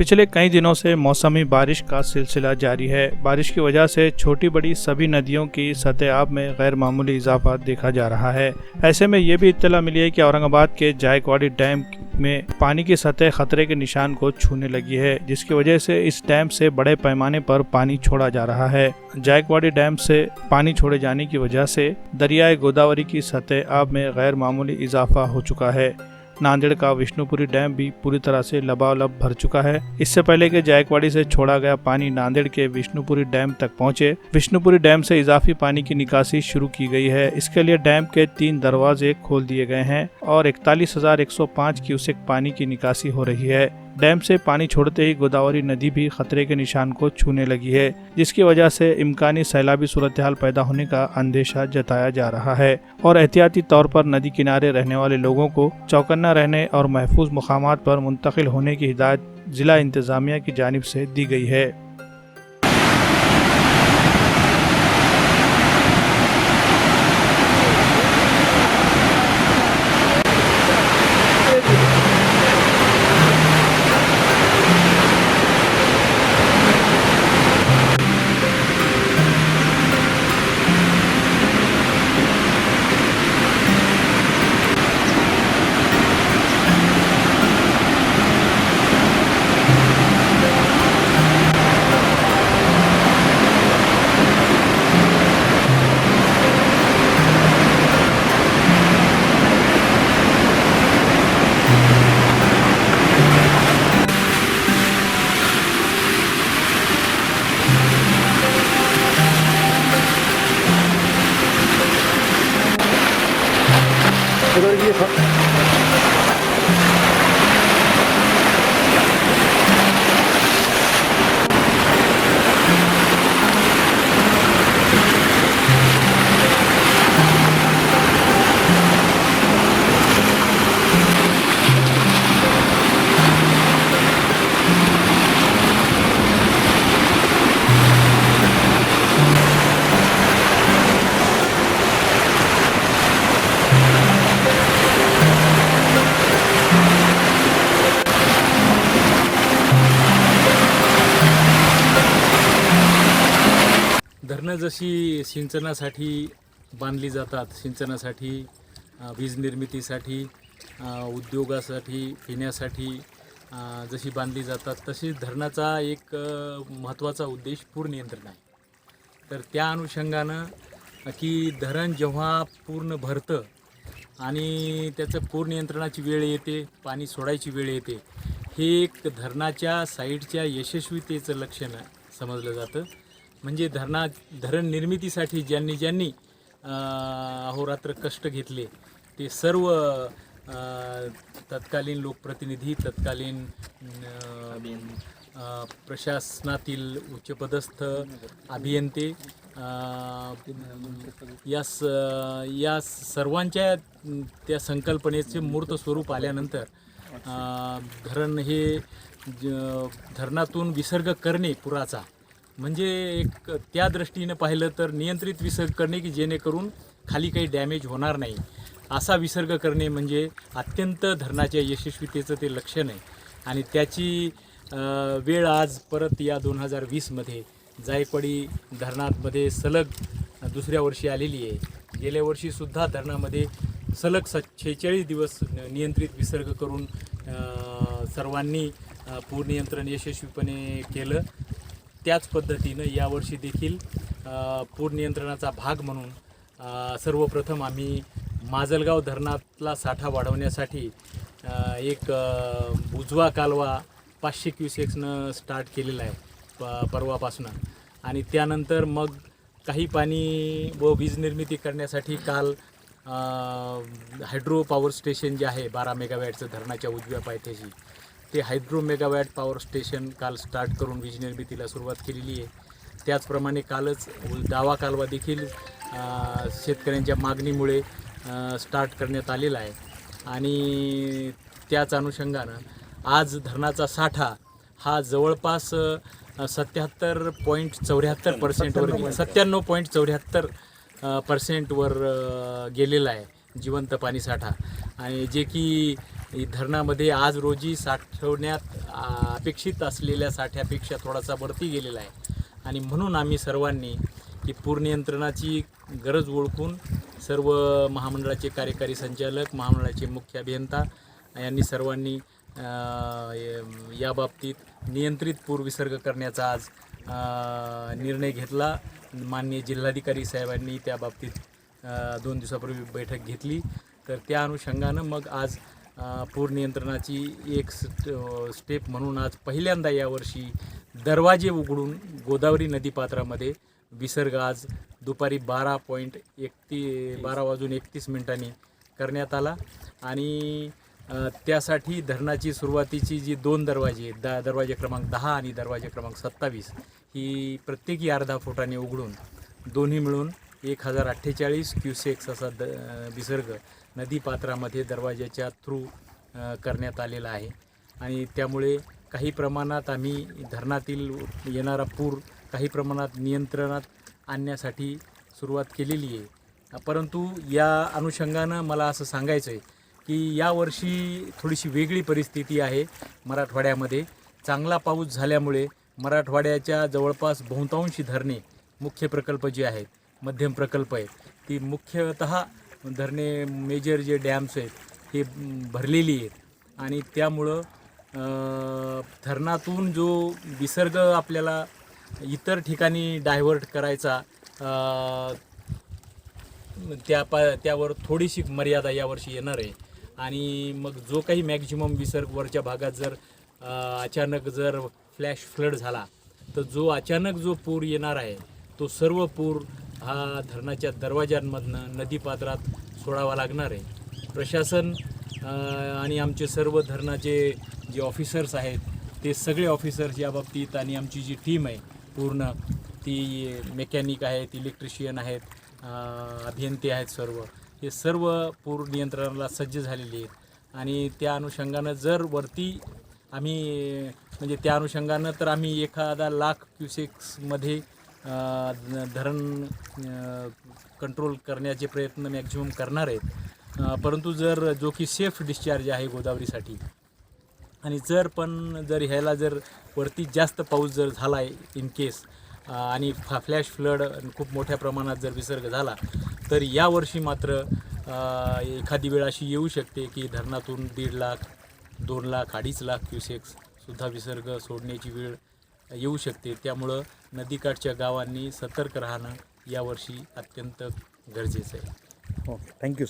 पिछले कई दिनों से मौसमी बारिश का सिलसिला जारी है। बारिश की वजह से छोटी बड़ी सभी नदियों की सतह आब में गैर मामूली इजाफा देखा जा रहा है। ऐसे में ये भी इत्तला मिली है कि औरंगाबाद के जायकवाड़ी डैम में पानी की सतह खतरे के निशान को छूने लगी है, जिसकी वजह से इस डैम से बड़े पैमाने पर पानी छोड़ा जा रहा है। जायकवाड़ी डैम से पानी छोड़े जाने की वजह से दरियाए गोदावरी की सतह आब में गैर मामूली इजाफा हो चुका है। नांदेड़ का विष्णुपुरी डैम भी पूरी तरह से लबालब भर चुका है। इससे पहले कि जायकवाड़ी से छोड़ा गया पानी नांदेड़ के विष्णुपुरी डैम तक पहुंचे, विष्णुपुरी डैम से इजाफी पानी की निकासी शुरू की गई है। इसके लिए डैम के 3 दरवाजे खोल दिए गए हैं और 41,105 क्यूसेक पानी की निकासी हो रही है। डैम से पानी छोड़ते ही गोदावरी नदी भी खतरे के निशान को छूने लगी है, जिसकी वजह से इम्कानी सैलाबी सूरत हाल पैदा होने का अंदेशा जताया जा रहा है और एहतियाती तौर पर नदी किनारे रहने वाले लोगों को चौकन्ना रहने और महफूज मुकामात पर मुंतकिल होने की हिदायत जिला इंतजामिया की जानिब से दी गई है। धरणं जशी सिंचनासाठी बांधली जातात, सिंचनासाठी, वीज निर्मितीसाठी, उद्योगासाठी, पिण्यासाठी जशी बांधली जातात, तशीच धरणाचा एक महत्त्वाचा उद्देश पूर नियंत्रण आहे। तर त्या अनुषंगानं की धरण जेव्हा पूर्ण भरतं आणि त्याचं पूर नियंत्रणाची वेळ येते, पाणी सोडायची वेळ येते, हे एक धरणाच्या साईडच्या यशस्वीतेचं लक्षण समजलं जातं। म्हणजे धरण निर्मितीसाठी ज्यांनी अहोरात्र कष्ट घेतले ते सर्व तत्कालीन लोकप्रतिनिधी, तत्कालीन प्रशासनातील उच्चपदस्थ अभियंते, या सर्वांच्या त्या संकल्पनेचे मूर्त स्वरूप आल्यानंतर धरण हे धरणातून विसर्ग करणे पुराचा, म्हणजे एक त्या दृष्टीने पाहिलं तर नियंत्रित विसर्ग करणे की जेणेकरून खाली काही डॅमेज होणार नाही, असा विसर्ग करणे म्हणजे अत्यंत धरणाच्या यशस्वीतेचं ते लक्षण आहे। आणि त्याची वेळ आज परत या 2020मध्ये जायकवाडी धरणामध्ये सलग दुसऱ्या वर्षी आलेली आहे। गेल्या वर्षीसुद्धा धरणामध्ये सलग 46 दिवस नियंत्रित विसर्ग करून सर्वांनी पूर नियंत्रण यशस्वीपणे केलं। त्याच पद्धतीनं यावर्षी देखील पूर नियंत्रणाचा भाग म्हणून सर्वप्रथम आम्ही माजलगाव धरणातला साठा वाढवण्यासाठी एक उजवा कालवा 500 क्युसेक्सनं स्टार्ट केलेला आहे परवापासून, आणि त्यानंतर मग काही पाणी व वीज निर्मिती करण्यासाठी काल हायड्रो पॉवर स्टेशन जे आहे 12 मेगावॅटचं धरणाच्या उजव्या पायथ्याशी, ते हायड्रो मेगावॅट पॉवर स्टेशन काल स्टार्ट करून वीज निर्मितीला सुरुवात केलेली आहे। त्याचप्रमाणे कालच दावा कालवा देखील शेतकऱ्यांच्या मागणीमुळे स्टार्ट करण्यात आलेला आहे आणि त्याच अनुषंगानं आज धरणाचा साठा हा जवळपास 97.74% 97.74% वर गेलेला आहे जिवंत पाणी साठा। आणि जे की धरणामध्ये आज रोजी साठवण्यात अपेक्षित असलेल्या साठ्यापेक्षा थोडासा वरती गेलेला आहे. आणि म्हणून आम्ही सर्वांनी की पूर नियंत्रणाची गरज ओळखून सर्व महामंडळाचे कार्यकारी संचालक, महामंडळाचे मुख्य अभियंता यांनी सर्वांनी या बाबतीत नियंत्रित पूर विसर्ग करण्याचा आज निर्णय घेतला. माननीय जिल्हाधिकारी साहेबांनी त्या बाबतीत 2 दिवसापूर्वी बैठक घेतली. तर त्या अनुषंगानं मग आज पूर नियंत्रणाची एक स्टेप म्हणून आज पहिल्यांदा यावर्षी दरवाजे उघडून गोदावरी नदीपात्रामध्ये विसर्ग आज दुपारी 12:31 करण्यात आला. आणि त्यासाठी धरणाची सुरुवातीची जी 2 दरवाजे दरवाजे क्रमांक 10 आणि दरवाजे क्रमांक 27 ही प्रत्येकी अर्धा फुटाने उघडून दोन्ही मिळून 1048 क्युसेक्स असा विसर्ग नदीपात्रामध्ये दरवाजाच्या थ्रू करण्यात आलेला आहे. आणि त्यामुळे काही प्रमाणात आम्ही धरणातील येणारा पूर काही प्रमाणात नियंत्रणात आणण्यासाठी सुरुवात केलेली आहे. परंतु या अनुषंगानं मला असं सांगायचं आहे की यावर्षी थोडीशी वेगळी परिस्थिती आहे. मराठवाड्यामध्ये चांगला पाऊस झाल्यामुळे मराठवाड्याच्या जवळपास बहुतांशी धरणे, मुख्य प्रकल्प जे आहेत, मध्यम प्रकल्प आहेत, ती मुख्यतः धरणे मेजर जे डॅम्स आहेत हे भरलेली आहेत. आणि त्यामुळं धरणातून जो विसर्ग आपल्याला इतर ठिकाणी डायव्हर्ट करायचा त्यावर थोडीशी मर्यादा यावर्षी येणार आहे. आणि मग जो काही मॅक्झिमम विसर्ग वरच्या भागात जर अचानक जर फ्लॅश फ्लड झाला तर जो अचानक जो पूर येणार आहे तो सर्व पूर हा धरणाच्या दरवाजांमधनं नदीपात्रात सोडावा लागणार आहे. प्रशासन आणि आमचे सर्व धरणाचे जे ऑफिसर्स आहेत ते सगळे ऑफिसर्स या बाबतीत, आणि आमची जी टीम आहे पूर्ण, ती मेकॅनिक आहेत, इलेक्ट्रिशियन आहेत, अभियंते आहेत, हे सर्व पूर नियंत्रणाला सज्ज झालेले आहेत. आणि त्या अनुषंगानं जर वरती आम्ही म्हणजे त्या अनुषंगानं तर आम्ही 1,00,000 क्युसेक्समध्ये धरण कंट्रोल करण्याचे प्रयत्न मॅक्झिमम करणार आहेत. परंतु जर जो की सेफ डिस्चार्ज आहे गोदावरीसाठी, आणि जर ह्याला जर वरती जास्त पाऊस जर झाला आहे इन केस आणि फ्लॅश फ्लड खूप मोठ्या प्रमाणात जर विसर्ग झाला तर यावर्षी मात्र एखादी वेळ अशी येऊ शकते की धरणातून 1.5 लाख, 2 लाख, 2.5 लाख क्युसेक्ससुद्धा विसर्ग सोडण्याची वेळ येऊ शकते. त्यामुळं नदीकाठच्या गावांनी सतर्क राहणं यावर्षी अत्यंत गरजेचं आहे. थँक्यू.